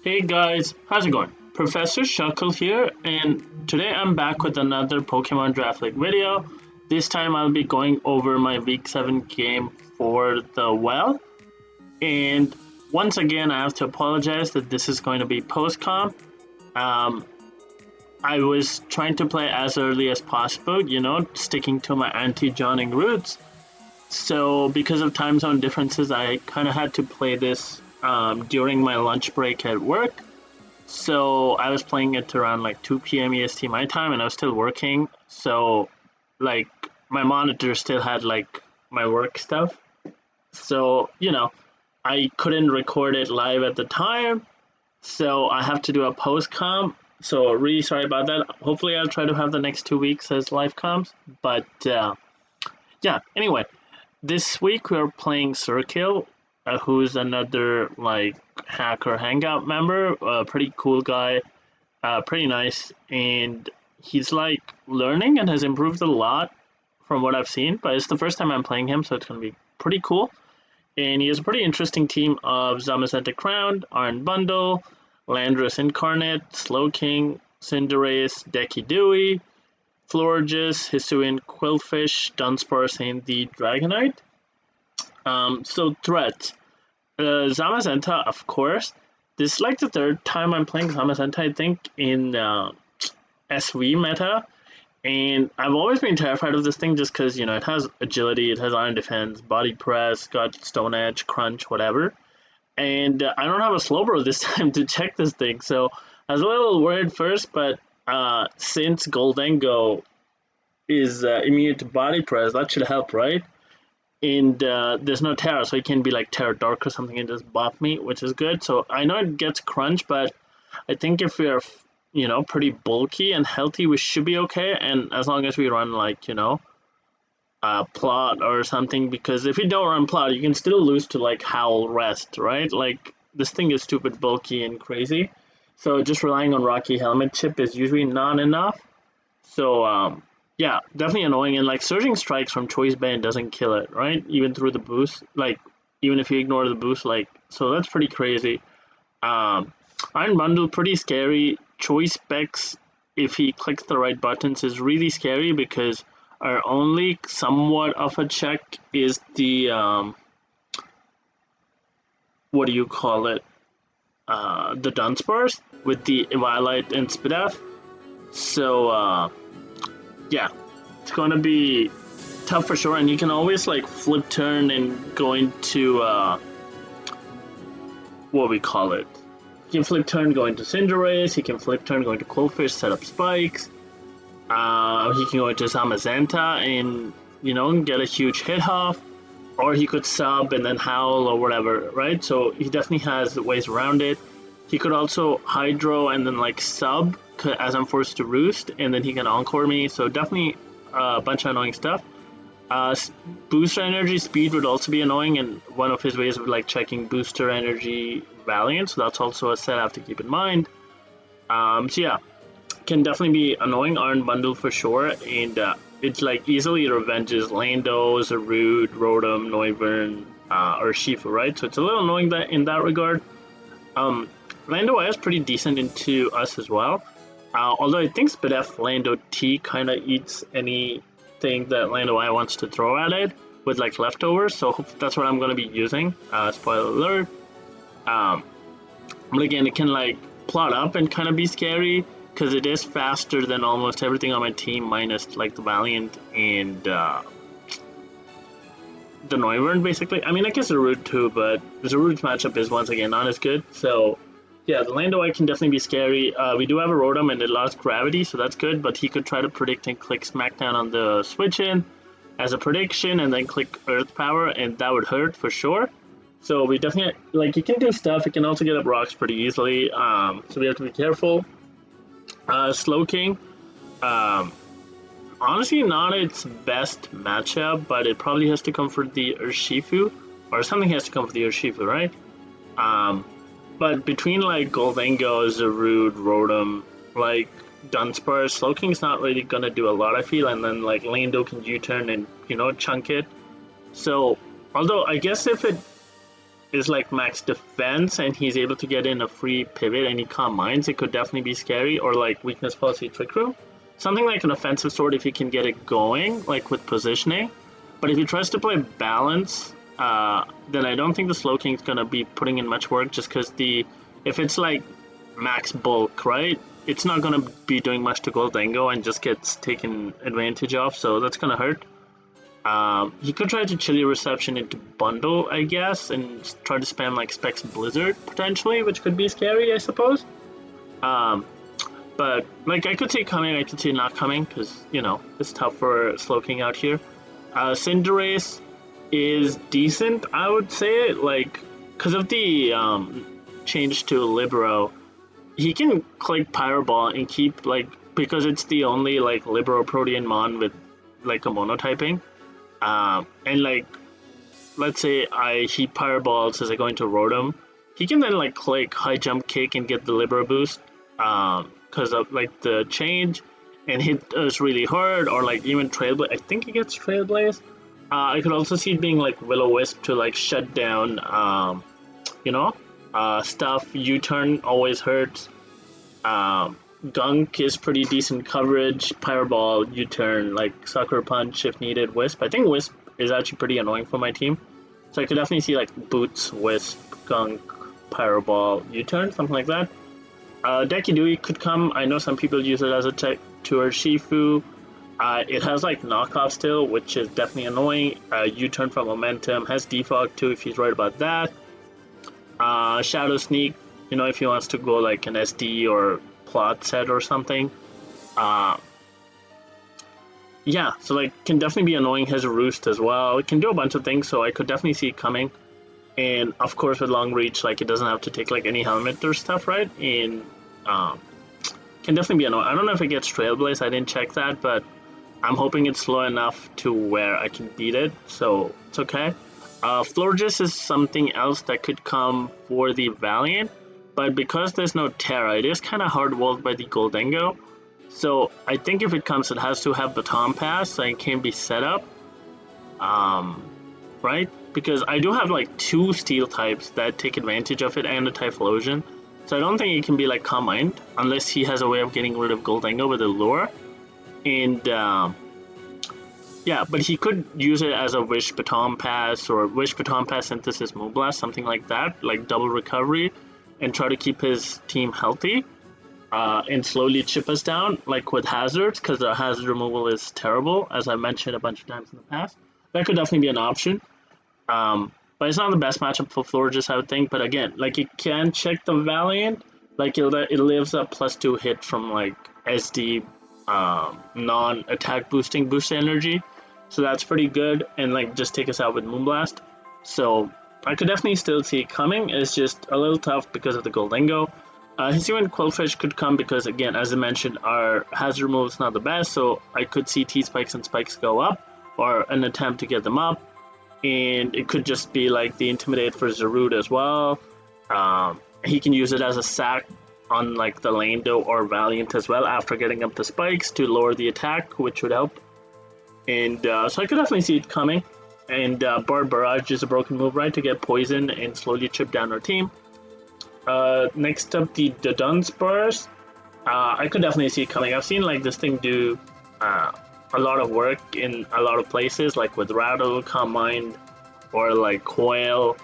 Hey guys, how's it going? Professor Shuckle here, and today I'm back with another Pokemon Draft League video. This time I'll be going over my Week 7 game for the Well, and once again I have to apologize that this is going to be post-comp. Um, I was trying to play as early as possible, sticking to my anti-Johnning roots. So because of time zone differences, I kind of had to play this during my lunch break at work. So I was playing it around like 2 p.m. EST my time, and I was still working. So like my monitor still had like my work stuff. So I couldn't record it live at the time. So I have to do a post comp. So really sorry about that. Hopefully I'll try to have the next 2 weeks as live comps. But yeah. Anyway, this week we're playing Sirkill, who's another like hacker hangout member, a pretty cool guy, pretty nice, and he's like learning and has improved a lot from what I've seen. But it's the first time I'm playing him, so it's gonna be pretty cool. And he has a pretty interesting team of Zamazenta Crown, Iron Bundle, Landorus Incarnate, Slowking, Cinderace, Decky Dewey, Florges, Hisuian Quillfish, Dunsparce, and the Dragonite. So threats. Zamazenta, of course. This is like the third time I'm playing Zamazenta, I think, in SV meta. And I've always been terrified of this thing just because, it has agility, it has iron defense, body press, got stone edge, crunch, whatever. And I don't have a Slowbro this time to check this thing. So I was a little worried first, but since GHOLDENGO is immune to body press, that should help, right? And there's no Terra, so it can be like Terra Dark or something and just buff me, which is good. So I know it gets crunch, but I think if we're pretty bulky and healthy, we should be okay. And as long as we run like plot or something, because if you don't run plot, you can still lose to like Howl Rest, right? Like this thing is stupid bulky and crazy. So just relying on Rocky Helmet Chip is usually not enough. So yeah, definitely annoying. And like surging strikes from Choice Band doesn't kill it, right? Even through the boost, like even if you ignore the boost, like so that's pretty crazy. Iron Bundle pretty scary. Choice Specs, if he clicks the right buttons, is really scary because our only somewhat of a check is the what do you call it? The Dunsparce with the Eviolite and Spidef. So yeah, it's gonna be tough for sure, and you can always like flip turn and go into what we call it. He can flip turn go into Cinderace, he can flip turn go into Quillfish, set up spikes. He can go into Zamazenta and get a huge hit off, or he could sub and then howl or whatever, right? So he definitely has ways around it. He could also hydro and then like sub as I'm forced to roost, and then he can encore me. So definitely a bunch of annoying stuff. Booster energy speed would also be annoying, and one of his ways of like checking booster energy Valiant. So that's also a set I have to keep in mind. So yeah, can definitely be annoying. Iron Bundle for sure, and it's like easily revenges Lando, Zarude, Rotom, Noivern, or Shifu, right? So it's a little annoying that in that regard. Lando is pretty decent into us as well. Although I think Spidef Lando T kind of eats anything that Lando I wants to throw at it with like leftovers, so that's what I'm going to be using. Spoiler alert. But again, it can like plot up and kind of be scary because it is faster than almost everything on my team minus like the Valiant and the Noivern basically. I mean, I guess Zarude too, but Zarude's matchup is once again not as good, so yeah, the Lando I can definitely be scary. We do have a Rotom and it lost gravity, so that's good, but he could try to predict and click Smackdown on the switch in as a prediction and then click Earth Power, and that would hurt for sure. So we definitely, like, he can do stuff. He can also get up rocks pretty easily, so we have to be careful. Slowking, honestly not its best matchup, but it probably has to come for the Urshifu, or something has to come for the Urshifu, right? But between like GHOLDENGO, Zarude, Rotom, like Dunsparce, Slowking's not really gonna do a lot, I feel, and then like Lando can U-turn and chunk it. So although I guess if it is like max defense and he's able to get in a free pivot and he calm minds, it could definitely be scary. Or like weakness policy trick room. Something like an offensive sword if he can get it going, like with positioning. But if he tries to play balance, then I don't think the Slow King's gonna be putting in much work just because if it's like max bulk, right? It's not gonna be doing much to Goldengo and just gets taken advantage of, so that's gonna hurt. He could try to Chilly Reception into Bundle, I guess, and try to spam like Specs Blizzard potentially, which could be scary, I suppose. But like I could see it coming, I could see it not coming, because you know it's tough for Slow King out here. Cinderace is decent, I would say, like because of the change to Libero. He can click Pyro Ball and keep like because it's the only like Libero Protean Mon with like a monotyping. And like let's say he Pyro Balls as I go into Rotom, he can then like click High Jump Kick and get the Libero boost because of like the change and hit us really hard, or like even Trailblaze. I think he gets Trailblaze. I could also see it being like Will-O-Wisp to like shut down stuff. U-turn always hurts. Gunk is pretty decent coverage. Pyro Ball, U-turn, like Sucker Punch if needed. Wisp. I think Wisp is actually pretty annoying for my team. So I could definitely see like Boots, Wisp, Gunk, Pyro Ball, U-turn, something like that. Deki Dewey could come. I know some people use it as a tech to Urshifu. It has like knockoff still, which is definitely annoying. U-turn from Momentum, has defog too if he's right about that. Shadow Sneak, you know, if he wants to go like an SD or plot set or something. Yeah, so like can definitely be annoying. Has a Roost as well. It can do a bunch of things, so I could definitely see it coming. And of course with long reach, like it doesn't have to take like any helmet or stuff, right? And can definitely be annoying. I don't know if it gets Trailblaze, I didn't check that, but I'm hoping it's slow enough to where I can beat it, so it's okay. Florges is something else that could come for the Valiant, but because there's no Terra, it is kind of hard-walled by the Goldengo. So I think if it comes, it has to have Baton Pass, so it can be set up. Right? Because I do have like 2 Steel types that take advantage of it and a Typhlosion. So I don't think it can be like Calm Mind, unless he has a way of getting rid of Goldengo with a Lure. And yeah, but he could use it as a Wish Baton Pass or Wish Baton Pass Synthesis Moonblast, something like that, like double recovery, and try to keep his team healthy and slowly chip us down, like with hazards, because the hazard removal is terrible, as I mentioned a bunch of times in the past. That could definitely be an option. But it's not the best matchup for Florges, I would think. But again, like it can check the Valiant, like it lives up +2 hit from like SD non-attack boosting boost energy, so that's pretty good, and like just take us out with Moonblast. So I could definitely still see it coming. It's just a little tough because of the Goldengo. Hisuian Quillfish could come because, again, as I mentioned, our hazard removal is not the best, so I could see T-Spikes and Spikes go up, or an attempt to get them up, and it could just be like the Intimidate for Zarude as well. He can use it as a sack on like the Lando or Valiant as well after getting up the Spikes to lower the attack, which would help. And so I could definitely see it coming. And Barred Barrage is a broken move, right, to get poisoned and slowly chip down our team. Next up, the Dunsparce. I could definitely see it coming. I've seen like this thing do a lot of work in a lot of places, like with Rattle, Calm Mind, or like Coil,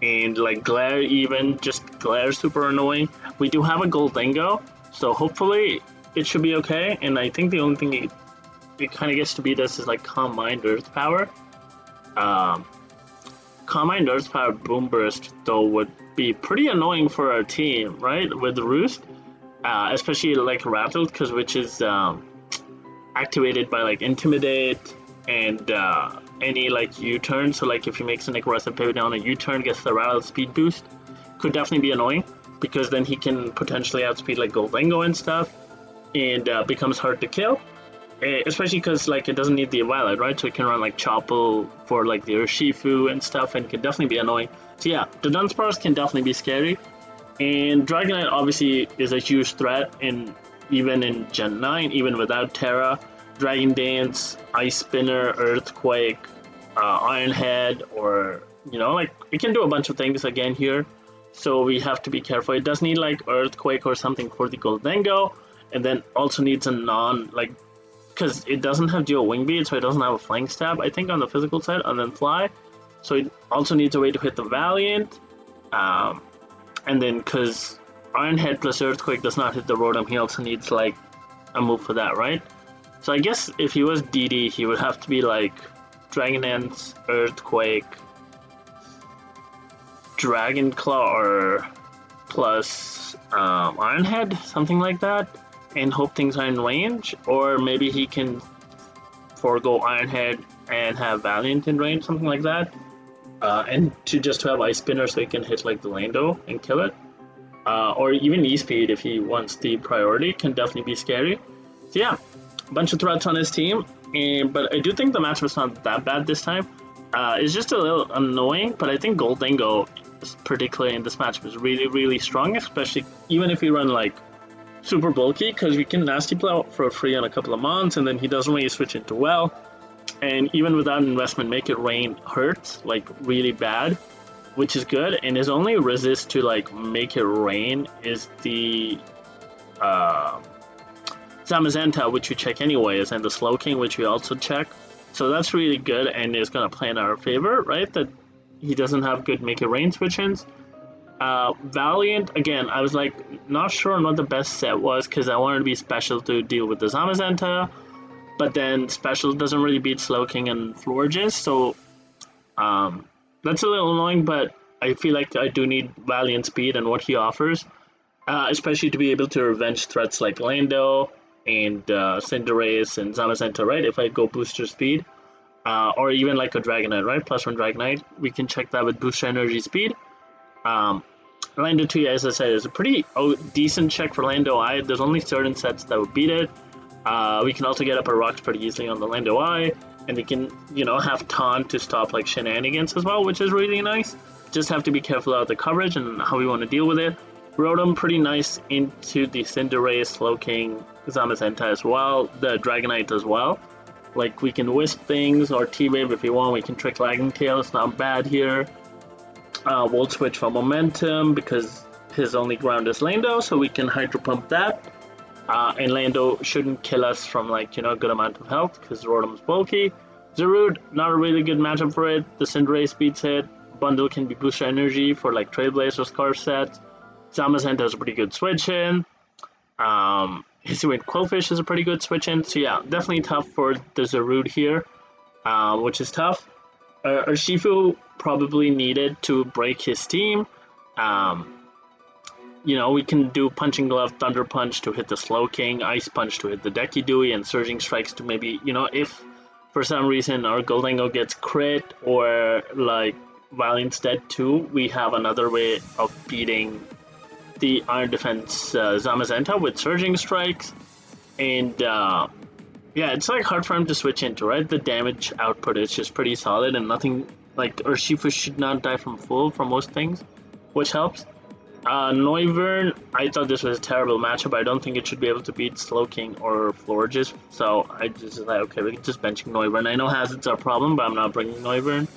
and like Glare even. Just Glare super annoying. We do have a Goldengo, so hopefully it should be okay. And I think the only thing it kind of gets to beat us is like Calm Mind, Earth Power. Calm Mind, Earth Power, Boom Burst though would be pretty annoying for our team, right? With the Roost, especially like Rattled, because which is activated by like Intimidate and any like U-turn. So like if he makes an aggressive pivot down a U-turn, gets the Rattle speed boost, could definitely be annoying, because then he can potentially outspeed like Goldengo and stuff, and becomes hard to kill. Especially because like it doesn't need the Violet, right? So it can run like Chople for like the Urshifu and stuff, and can definitely be annoying. So yeah, the Dunsparce can definitely be scary. And Dragonite obviously is a huge threat, and even in Gen 9, even without Terra, Dragon Dance, Ice Spinner, Earthquake, Iron Head, or you know, like it can do a bunch of things again here, so we have to be careful. It does need like Earthquake or something for the Goldengo, and then also needs a non, like, because it doesn't have dual wing beat, so it doesn't have a flying stab, I think, on the physical side, and then fly. So it also needs a way to hit the Valiant. And then because Iron Head plus Earthquake does not hit the Rotom, he also needs like a move for that, right? So I guess if he was DD, he would have to be like Dragon Dance, Earthquake, Dragon Claw, or plus Iron Head, something like that, and hope things are in range. Or maybe he can forego Iron Head and have Valiant in range, something like that. And to just have Ice Spinner so he can hit like the Lando and kill it. Or even E-Speed if he wants the priority can definitely be scary. So yeah, a bunch of threats on his team, but I do think the matchup's not that bad this time. It's just a little annoying, but I think GHOLDENGO, particularly in this matchup, is really, really strong, especially even if you run like super bulky, because we can Nasty Plow for free on a couple of mons, and then he doesn't really switch into well. And even without investment, Make It Rain hurts like really bad, which is good. And his only resist to like Make It Rain is the Zamazenta, which we check anyways, and the Slowking, which we also check. So that's really good and is going to play in our favor, right? That he doesn't have good Make It Rain switch-ins. Valiant, again, I was like not sure on what the best set was because I wanted to be special to deal with the Zamazenta. But then special doesn't really beat Slowking and Florges, so that's a little annoying, but I feel like I do need Valiant speed and what he offers, especially to be able to revenge threats like Lando and Cinderace and Zamazenta, right? If I go booster speed, or even like a Dragonite, right? +1 Dragonite, we can check that with booster energy speed. Lando 2, as I said, is a pretty decent check for Lando I. There's only certain sets that would beat it. We can also get up our rocks pretty easily on the Lando Eye, and we can, you know, have Taunt to stop like shenanigans as well, which is really nice. Just have to be careful about the coverage and how we want to deal with it. Rotom pretty nice into the Cinderace, Slowking, Zamazenta as well, the Dragonite as well. Like we can Wisp things or T-Wave if we want. We can trick Lagging Tail, it's not bad here. We'll switch for Momentum because his only ground is Lando, so we can Hydro Pump that. And Lando shouldn't kill us from like, you know, a good amount of health because Rotom's bulky. Zarude, not a really good matchup for it. The Cinderace beats it. Bundle can be booster energy for like Trailblazer Scarf sets. Zamazenta is a pretty good switch in. Hisuian Quillfish is a pretty good switch in. So yeah, definitely tough for the Zarude here, which is tough. Urshifu probably needed to break his team. You know, we can do Punching Glove, Thunder Punch to hit the Slowking, Ice Punch to hit the Decky Dewey, and Surging Strikes to maybe, you know, if for some reason our GHOLDENGO gets crit or like Valiant's dead too, we have another way of beating the Iron Defense Zamazenta with Surging Strikes. And yeah, it's like hard for him to switch into, right? The damage output is just pretty solid and nothing, like Urshifu should not die from full for most things, which helps. Noivern, I thought this was a terrible matchup. I don't think it should be able to beat Slowking or Florges, so I just like, okay, we can just benching Noivern. I know Hazard's our problem, but I'm not bringing Noivern.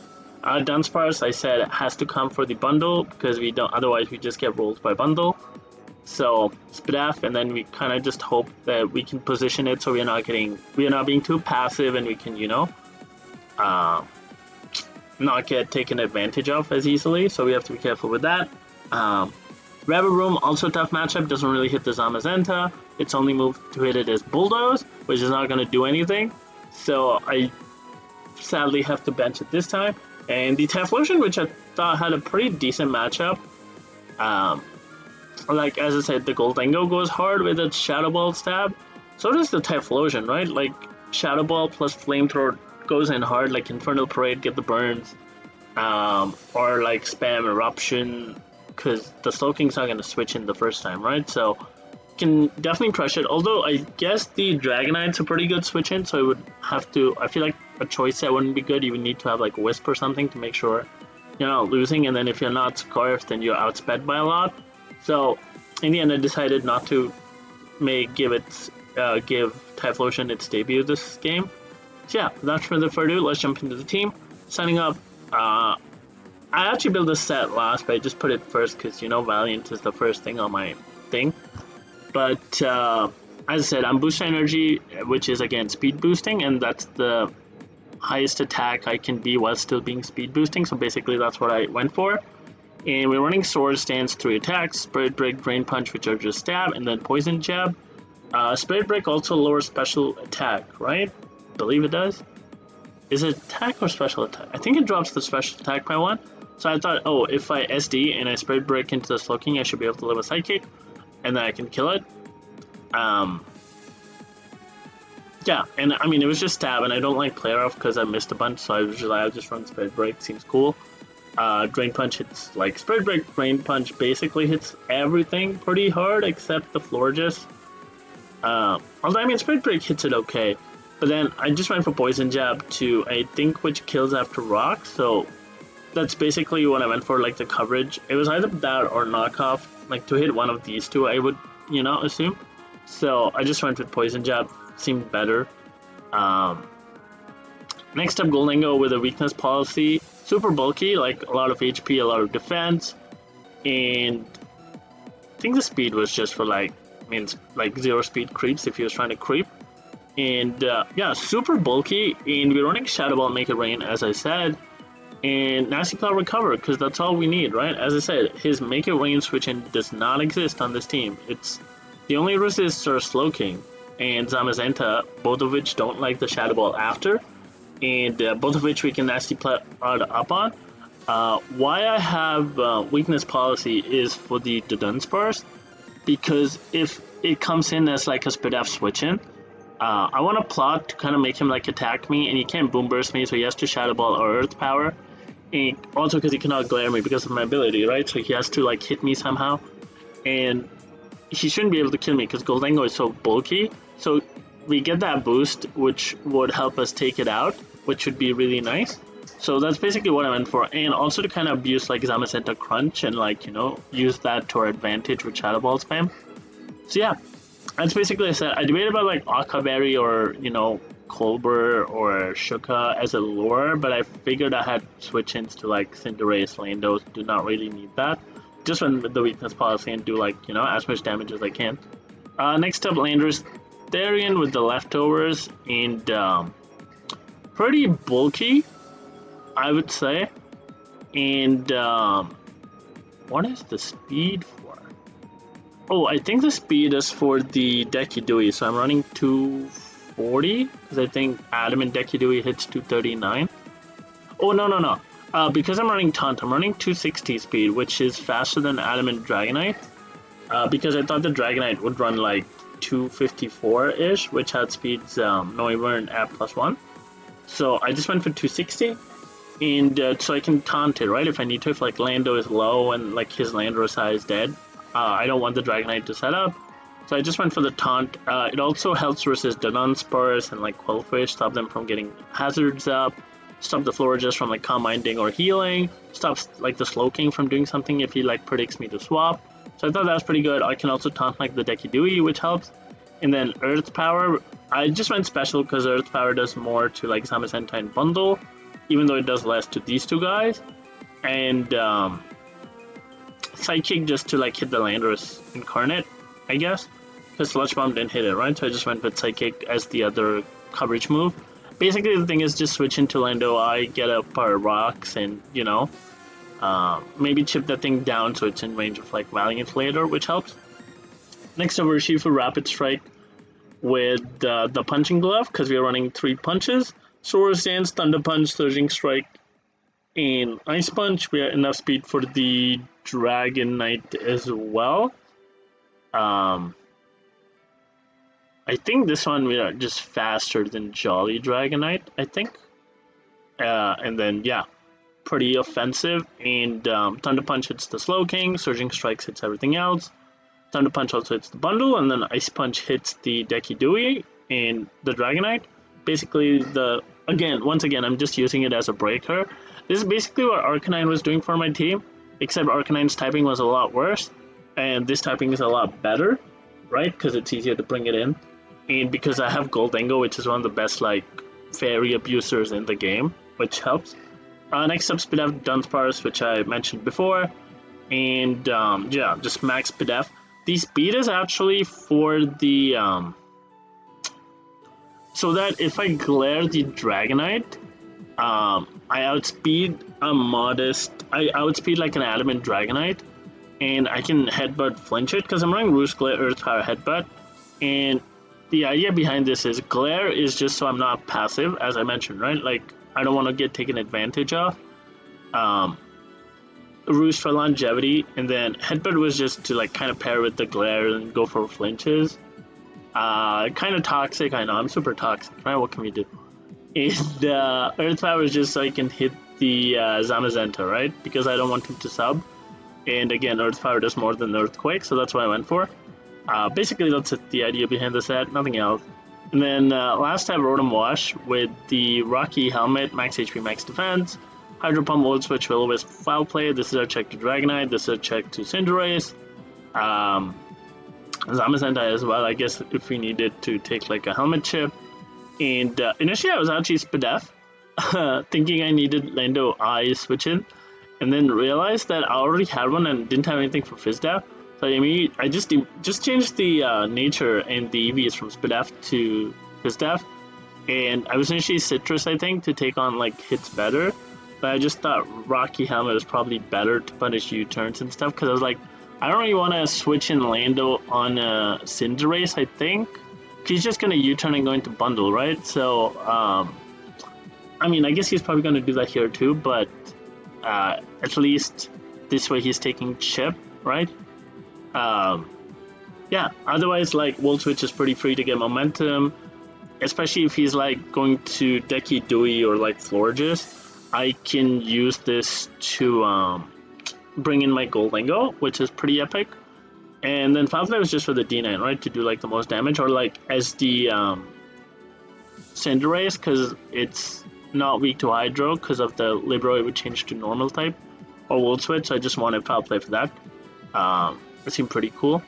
Dunsparce, I said, has to come for the bundle because we don't, otherwise we just get rolled by bundle. So Spidaf, and then we kind of just hope that we can position it so we are not being too passive, and we can, you know, not get taken advantage of as easily. So we have to be careful with that. Revavroom, also a tough matchup, doesn't really hit the Zamazenta. Its only move to hit it is Bulldoze, which is not going to do anything. So I sadly have to bench it this time. And the Typhlosion, which I thought had a pretty decent matchup. Like, as I said, the GHOLDENGO goes hard with its Shadow Ball stab. So does the Typhlosion, right? Like, Shadow Ball plus Flamethrower goes in hard, like Infernal Parade, get the burns. Or like spam Eruption, because the Slowking's not going to switch in the first time, right? So can definitely crush it. Although I guess the Dragonite's a pretty good switch in, so I would have to, I feel like a choice set wouldn't be good. You would need to have like Wisp or something to make sure you're not losing, and then if you're not Scarf, then you're outsped by a lot. So in the end, I decided not to give Typhlosion its debut this game. So yeah, without further ado, let's jump into the team. Signing up, I actually built this set last, but I just put it first because, you know, Valiant is the first thing on my thing. But as I said, I'm boost energy, which is again speed boosting, and that's the highest attack I can be while still being speed boosting. So basically, that's what I went for. And we're running Sword Stance, 3 attacks, Spirit Break, Drain Punch, which are just stab, and then Poison Jab. Spirit Break also lowers special attack, right? I believe it does. Is it attack or special attack? I think it drops the special attack by 1. So I thought, oh, if I SD and I Spirit Break into the Slowking, I should be able to live a Psychic, and then I can kill it. Yeah, and I mean, it was just stab, and I don't like Player Off because I missed a bunch, so I was I'll just run Spirit Break, seems cool. Drain Punch hits, like, Spirit Break, Drain Punch basically hits everything pretty hard except the Florges. Although, I mean, Spirit Break hits it okay, but then I just went for Poison Jab to, I think, which kills after Rock, so that's basically what I went for, like, the coverage. It was either that or Knockoff, like, to hit one of these two, I would, you know, assume. So I just went with Poison Jab, seemed better. Next up, Goldengo with a weakness policy. Super bulky, like a lot of HP, a lot of defense, and I think the speed was just for like 0 speed creeps if he was trying to creep. And yeah, super bulky, and we're running Shadow Ball, Make It Rain, as I said, and Nasty Plot Recover, because that's all we need, right? As I said, his Make It Rain switch in does not exist on this team. It's the only resists are Slowking and Zamazenta, both of which don't like the Shadow Ball after, and both of which we can Nasty Plot up on. Why I have weakness policy is for the Dunsparce, because if it comes in as like a Spit F switch in, I want to plot to kind of make him like attack me, and he can't Boom Burst me, so he has to Shadow Ball or Earth Power. And also because he cannot glare me because of my ability, right? So he has to like hit me somehow, and he shouldn't be able to kill me because Goldengo is so bulky. So we get that boost, which would help us take it out, which would be really nice. So that's basically what I went for, and also to kind of abuse like Zamazenta Crunch and like, you know, use that to our advantage with Shadow Ball spam. So yeah, that's basically I said. I debated about like Akaberry or, you know, Colbur or Shuka as a lure, but I figured I had switch-ins to like Cinderace, Landos, do not really need that. Just went with the weakness policy and do like, you know, as much damage as I can. Next up, Landorus Therian with the leftovers, and pretty bulky, I would say. And what is the speed for? Oh, I think the speed is for the Decky Dewey, so I'm running 240 because I think Adamant Decky Dewey hits 239. Oh, no. Because I'm running Taunt, I'm running 260 speed, which is faster than Adamant Dragonite. Because I thought the Dragonite would run like 254-ish, which had speeds Noivern and at +1. So I just went for 260, and so I can taunt it, right? If I need to, if like Lando is low and like his Landorus is dead, I don't want the Dragonite to set up. So I just went for the taunt. It also helps versus Dunsparce and like Quillfish, stop them from getting hazards up, stop the Florges from like Calm Minding or healing, stops like the Slowking from doing something if he like predicts me to swap. So I thought that was pretty good. I can also taunt like the Decky Dewey, which helps. And then Earth Power, I just went special because Earth Power does more to like Zamazenta and Bundle, even though it does less to these two guys. And Psychic just to like hit the Landorus Incarnate, I guess, because Sludge Bomb didn't hit it, right? So I just went with Psychic as the other coverage move. Basically, the thing is just switch into Lando Eye, get up our rocks, and, you know, maybe chip that thing down so it's in range of like Valiant later, which helps. Next up, we're Shifu Rapid Strike with the Punching Glove because we are running 3 punches. Sword Stance, Thunder Punch, Surging Strike, and Ice Punch. We have enough speed for the Dragonite as well. I think this one we are just faster than Jolly Dragonite, I think. And then, yeah, pretty offensive. And Thunder Punch hits the Slowking, Surging Strikes hits everything else. Thunder Punch also hits the Bundle, and then Ice Punch hits the Decky Dewey and the Dragonite. Basically, once again, I'm just using it as a breaker. This is basically what Arcanine was doing for my team, except Arcanine's typing was a lot worse, and this typing is a lot better, right? Because it's easier to bring it in. And because I have Goldengo, which is one of the best, like, fairy abusers in the game, which helps. Next up, Spidef Dunsparce, which I mentioned before, and yeah, just max Spidef. The speed is actually for the so that if I glare the Dragonite, I outspeed a modest. I outspeed like an adamant Dragonite, and I can headbutt flinch it because I'm running Roost Glare Earth Power Headbutt. And the idea behind this is glare is just so I'm not passive, as I mentioned, right? Like I don't want to get taken advantage of. Roost for longevity, and then headbutt was just to like kind of pair with the glare and go for flinches. Kind of toxic. I know I'm super toxic, right? What can we do? And Earth Power is just so I can hit the Zamazenta, right? Because I don't want him to sub. And again, Earth Power does more than Earthquake, so that's what I went for. Basically, that's the idea behind the set, nothing else. And then last I wrote him Wash with the Rocky Helmet, Max HP, Max Defense, Hydro Pump, Volt Switch, Will Wisp, Foul Play. This is our check to Dragonite, this is our check to Cinderace. Zamazenta as well, I guess, if we needed to take like a Helmet chip. And initially I was actually Spidef, thinking I needed Lando I switch in, and then realized that I already had one and didn't have anything for Fizdef. So I just changed the nature and the EVs from Spidef to Fizdef, and I was initially Citrus, I think, to take on like hits better, but I just thought Rocky Helmet was probably better to punish U-turns and stuff, because I was like, I don't really want to switch in Lando on Cinderace, I think. He's just going to U-turn and go into Bundle, right? So, I mean, I guess he's probably going to do that here too, but at least this way he's taking chip, right? Yeah, otherwise, like, Volt Switch is pretty free to get momentum, especially if he's, like, going to Decky Dewey or, like, Florges. I can use this to bring in my Goldengo, which is pretty epic. And then Foul Play was just for the D9, right? To do like the most damage, or like as the Cinderace, because it's not weak to Hydro because of the Libero, it would change to normal type, or Volt Switch. So I just wanted Foul Play for that. It seemed pretty cool.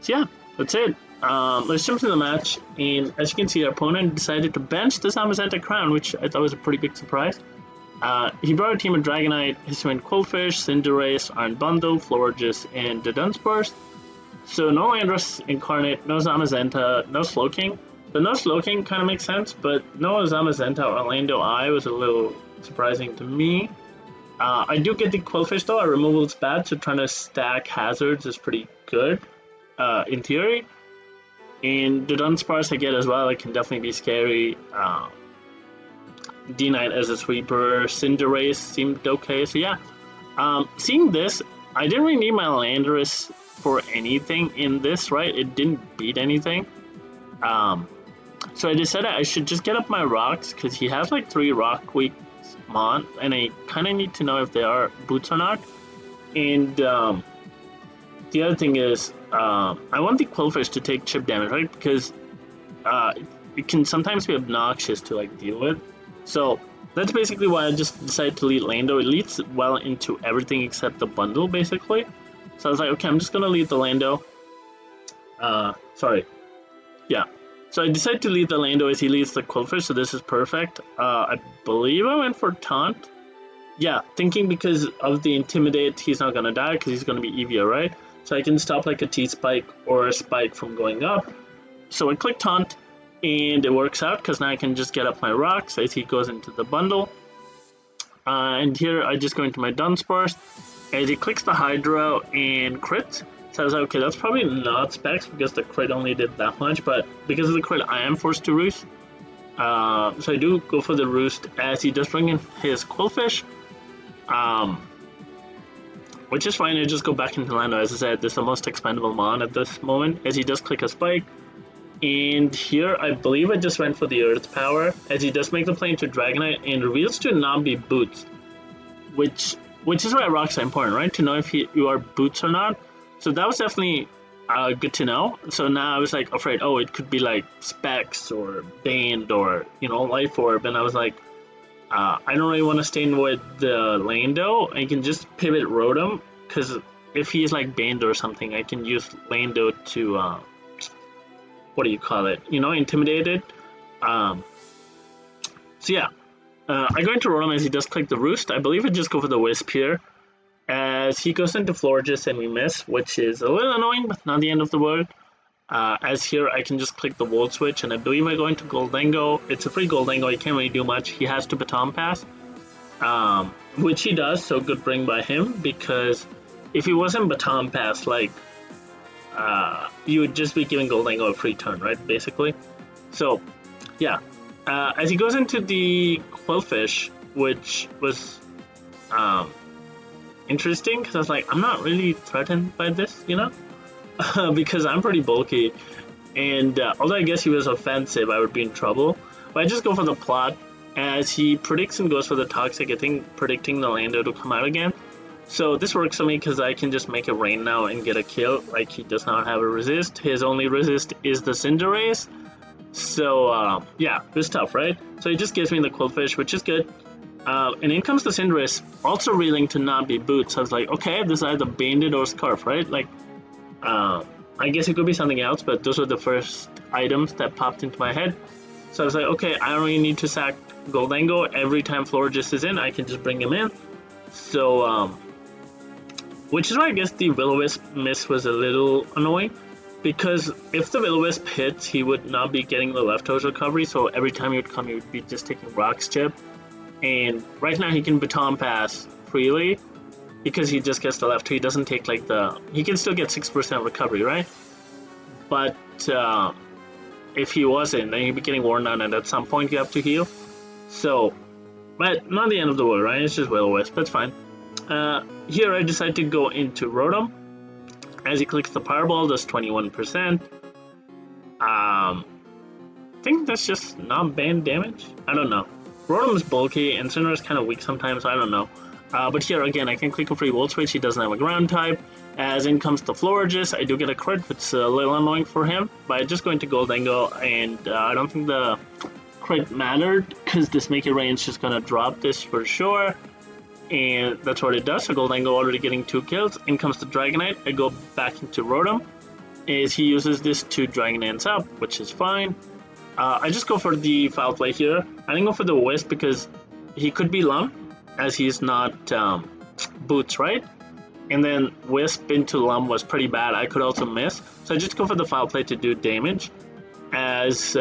So yeah, that's it. Let's jump to the match, and as you can see, our opponent decided to bench the Zamazenta Crown, which I thought was a pretty big surprise. He brought a team of Dragonite, Hisman Quillfish, Cinderace, Iron Bundle, Florges, and the Dunsparce. So no Landorus Incarnate, no Zamazenta, no Slowking. The no Slowking kind of makes sense, but no Zamazenta or Orlando I was a little surprising to me. I do get the Quillfish though, our removal is bad, so trying to stack hazards is pretty good, in theory. And the Dunsparce I get as well, it can definitely be scary. D9 as a sweeper, Cinderace seemed okay, so yeah. Seeing this, I didn't really need my Landorus for anything in this, right? It didn't beat anything. So I decided I should just get up my rocks, because he has like 3 rock weak mon, and I kind of need to know if they are boots or not. And the other thing is, I want the Quillfish to take chip damage, right? Because it can sometimes be obnoxious to like deal with. So that's basically why I just decided to lead Lando. It leads well into everything except the bundle, basically. So I was like, okay, I'm just gonna lead the Lando. Sorry. Yeah. So I decided to lead the Lando as he leads the Quillfish, so this is perfect. I believe I went for Taunt. Yeah, thinking because of the Intimidate, he's not gonna die because he's gonna be Evia, right? So I can stop like a T-Spike or a Spike from going up. So I click Taunt, and it works out because now I can just get up my rocks as he goes into the bundle. And here I just go into my Dunsparce as he clicks the Hydro and crits. So I was like, okay, that's probably not specs because the crit only did that much, but because of the crit, I am forced to Roost. So I do go for the Roost as he does bring in his Quillfish. Which is fine, I just go back into Lando. As I said, this is the most expendable mon at this moment, as he does click a Spike. And here, I believe I just went for the Earth Power, as he does make the play into Dragonite and reveals to not be Boots. Which is why rocks are important, right? To know if you are Boots or not. So that was definitely good to know. So now I was like afraid, oh, it could be like Specs or Band or, Life Orb. And I was like, I don't really want to stay in with the Lando. I can just pivot Rotom, because if he's like Band or something, I can use Lando to, what do you call it? Intimidate it. So yeah. I go into Rotom as he does click the Roost. I believe I just go for the Wisp here. As he goes into Florges and we miss, which is a little annoying, but not the end of the world. As here, I can just click the Volt Switch, and I believe I go into Gholdengo. It's a free Gholdengo, he can't really do much. He has to Baton Pass, which he does, so good bring by him, because if he wasn't Baton Pass, like, you would just be giving Gholdengo a free turn, right, basically? So, yeah. As he goes into the Quillfish, which was interesting, because I was like, I'm not really threatened by this, you know? Because I'm pretty bulky, and although I guess he was offensive, I would be in trouble. But I just go for the plot, as he predicts and goes for the Toxic, I think predicting the Lando to come out again. So this works for me because I can just make it rain now and get a kill. Like, he does not have a resist. His only resist is the Cinderace. So yeah, it's tough, right? So he just gives me the Quillfish, which is good. And in comes the Cinderace, also reeling to not be Boots. So I was like, okay, this is either Bandit or Scarf, right? Like, I guess it could be something else, but those were the first items that popped into my head. So I was like, okay, I don't really need to sack Gholdengo. Every time Florges is in, I can just bring him in. So, which is why I guess the Will-O-Wisp miss was a little annoying. Because if the Will-O-Wisp hits, he would not be getting the leftovers recovery, so every time he would come, he would be just taking Rock's Chip. And right now he can Baton Pass freely, because he just gets the left. He doesn't take like he can still get 6% recovery, right? But if he wasn't, then he'd be getting worn down, and at some point you have to heal. So, but not the end of the world, right? It's just Will-O-Wisp, that's fine. Here I decide to go into Rotom. As he clicks the Powerball, does 21%. I think that's just not banned damage. I don't know. Rotom's bulky, and Cinder is kind of weak sometimes, I don't know. But here again, I can click a free Volt Switch. He doesn't have a ground type. As in comes the Florges, I do get a crit, which is a little annoying for him. But I just go into Gholdengo, and I don't think the crit mattered, because this Make It Rain is just going to drop this for sure. And that's what it does. So Gholdengo already getting 2 kills. In comes the Dragonite. I go back into Rotom, as he uses this to Dragon Dance up, which is fine. I just go for the Foul Play here. I didn't go for the Wisp because he could be Lum, as he's not Boots, right? And then Wisp into Lum was pretty bad. I could also miss. So I just go for the Foul Play to do damage. As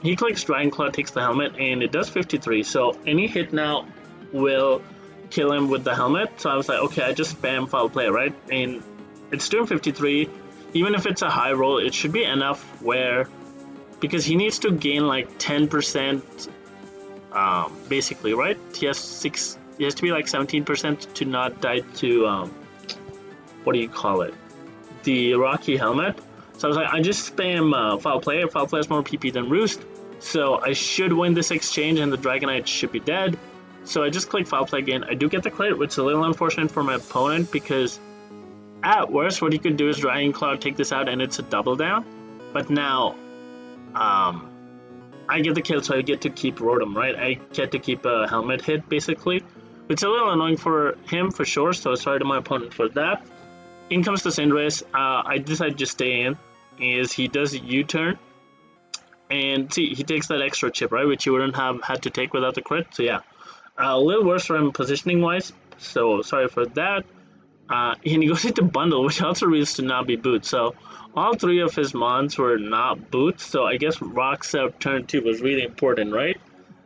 he clicks Dragon Claw, takes the helmet, and it does 53. So any hit now will kill him with the helmet. So I was like, okay, I just spam Foul Play, right? And it's doing 53. Even if it's a high roll, it should be enough where, because he needs to gain like 10%, basically, right? He has to be like 17% to not die to what do you call it? The Rocky helmet. So I was like, I just spam Foul Play. Foul Play has more PP than Roost. So I should win this exchange and the Dragonite should be dead. So I just click Foul Play again. I do get the crit, which is a little unfortunate for my opponent, because at worst what he could do is Dragon Claw, take this out, and it's a double down. But now I get the kill, so I get to keep Rotom, right? I get to keep a helmet hit, basically. It's a little annoying for him, for sure, so sorry to my opponent for that. In comes the Cinderace. I decide to just stay in, as he does a U-turn. And see, he takes that extra chip, right? Which he wouldn't have had to take without the crit, so yeah. A little worse for him positioning-wise, so sorry for that. And he goes into Bundle, which also reads to not be Boots. So all 3 of his mons were not Boots, so I guess Rocks out turn 2 was really important, right?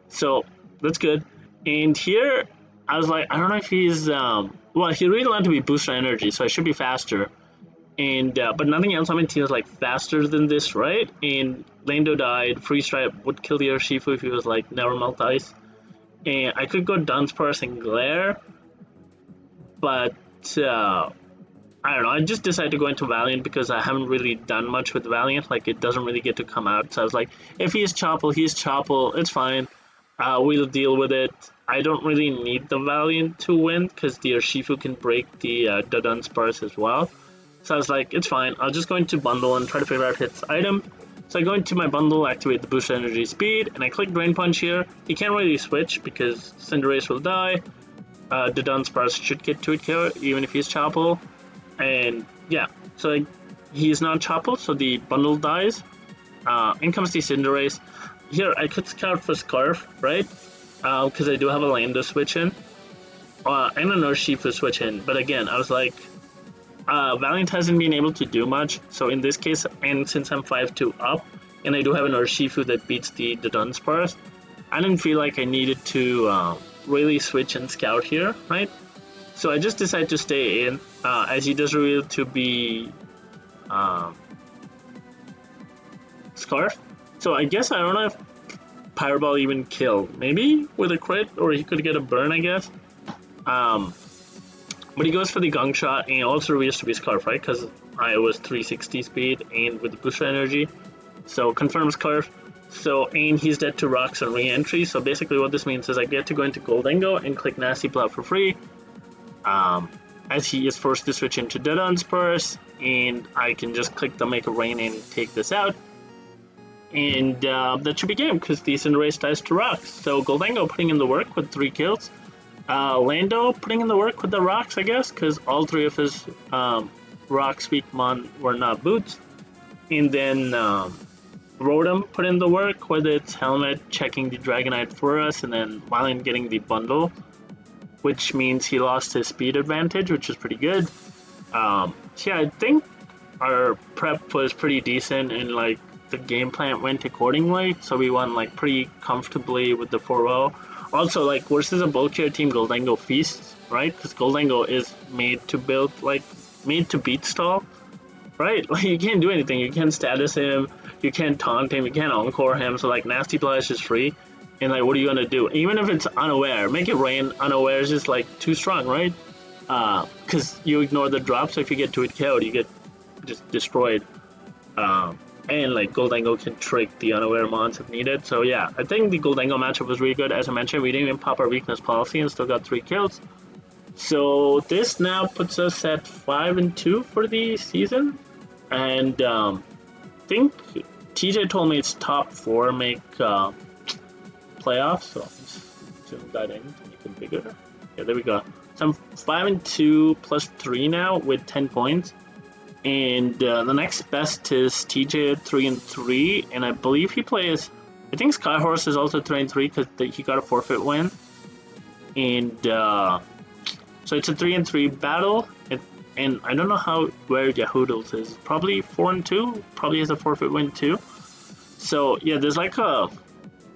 So that's good. And here, I was like, I don't know if he's, well, he really wanted to be Booster Energy, so I should be faster. And but nothing else on my team is like faster than this, right? And Lando died. Freeze Stripe would kill the Urshifu if he was like Never Melt Ice. And I could go Dunsparce and Glare, but I don't know. I just decided to go into Valiant because I haven't really done much with Valiant. Like, it doesn't really get to come out. So I was like, if he's Chople, he's Chople. It's fine. We'll deal with it. I don't really need the Valiant to win because the Urshifu can break the Dunsparce as well. So I was like, it's fine. I'll just go into Bundle and try to figure out his item. So I go into my Bundle, activate the Boost Energy Speed, and I click Drain Punch here. He can't really switch because Cinderace will die. The Dunsparce should get to it here, even if he's Chople. And yeah, so he's not Chople, so the Bundle dies. In comes the Cinderace. Here, I could scout for Scarf, right? because I do have a lane to switch in, and an Urshifu switch in. But again, I was like, Valiant hasn't been able to do much. So in this case, and since I'm 5-2 up, and I do have an Urshifu that beats the Dunsparce, I didn't feel like I needed to really switch and scout here, right? So I just decided to stay in, as he does reveal to be Scarf. So I guess I don't know if Pyro Ball even killed. Maybe with a crit, or he could get a burn, I guess. But he goes for the Gong Shot, and also reveals to be Scarf, right? Because I was 360 speed and with the booster energy. So confirm Scarf. So, and he's dead to rocks and re-entry. So basically what this means is I get to go into Goldengo and click Nasty Plot for free. As he is forced to switch into Dunsparce, and I can just click the Make a Rain and take this out. And that should be game, because the Cinderace dies to rocks. So Goldengo putting in the work with 3 kills. Lando putting in the work with the rocks, I guess, because all 3 of his rock Speakmon were not boots. And then Rotom put in the work with its helmet, checking the Dragonite for us, and then Valiant getting the bundle, which means he lost his speed advantage, which is pretty good. So yeah, I think our prep was pretty decent, and like the game plan went accordingly, so we won like pretty comfortably with the 4-0. Also, like versus a bulkier team, Goldengo feasts, right? Because Goldengo is made to build, like made to beat stall, right? Like you can't do anything. You can't status him, you can't taunt him, you can't encore him. So like Nasty Blast is free, and like what are you gonna do? Even if it's unaware, make it rain. Unaware is just like too strong, right? Because you ignore the drop. So if you get to it KO'd, you get just destroyed. And like Goldengo can trick the unaware mons if needed. So yeah, I think the Goldengo matchup was really good. As I mentioned, we didn't even pop our weakness policy and still got 3 kills. So this now puts us at 5-2 for the season. And I think TJ told me it's top 4 make playoffs. So I'll just zoom that in to make it bigger. Yeah, there we go. So I'm 5-2 plus 3 now with 10 points. And the next best is TJ at 3-3, and I believe he plays. I think Skyhorse is also 3-3 because he got a forfeit win, and so it's a 3-3 battle. And I don't know where Yahoodles is. Probably 4-2. Probably has a forfeit win too. So yeah, there's like a,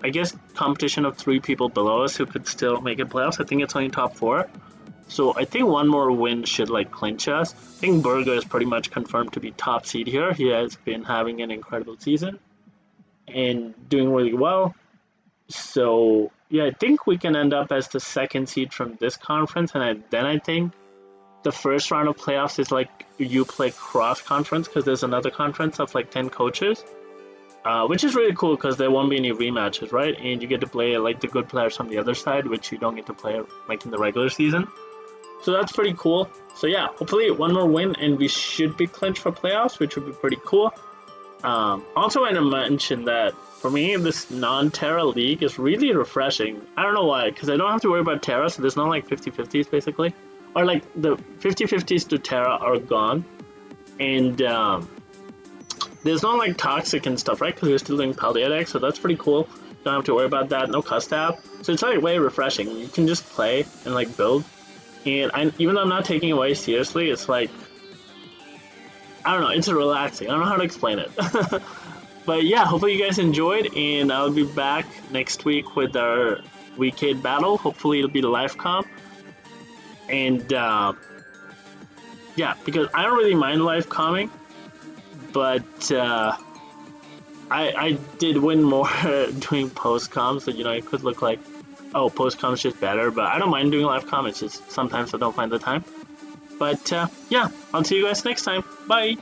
I guess, competition of 3 people below us who could still make it playoffs. I think it's only top 4. So I think one more win should like clinch us. I think Burger is pretty much confirmed to be top seed here. He has been having an incredible season and doing really well. So yeah, I think we can end up as the 2nd seed from this conference, and then I think the first round of playoffs is like you play cross conference, because there's another conference of like 10 coaches, which is really cool because there won't be any rematches, right? And you get to play like the good players from the other side, which you don't get to play like in the regular season. So that's pretty cool. So yeah, hopefully one more win and we should be clinched for playoffs, which would be pretty cool. Also want to mention that for me, this non-Terra league is really refreshing. I don't know why, because I don't have to worry about Terra, so there's no like 50-50s basically. Or like the 50-50s to Terra are gone. And there's no like toxic and stuff, right? Because we're still doing Paldea deck, so that's pretty cool. Don't have to worry about that, no cuss tab. So it's like way refreshing. You can just play and like build. And even though I'm not taking it away seriously, it's like, I don't know, it's relaxing. I don't know how to explain it. But yeah, hopefully you guys enjoyed, and I'll be back next week with our Week 8 battle. Hopefully it'll be the live comp. And yeah, because I don't really mind live comping, but I did win more doing post com, so you know it could look like, oh, post com is just better, but I don't mind doing live com. It's just sometimes I don't find the time. But yeah, I'll see you guys next time. Bye.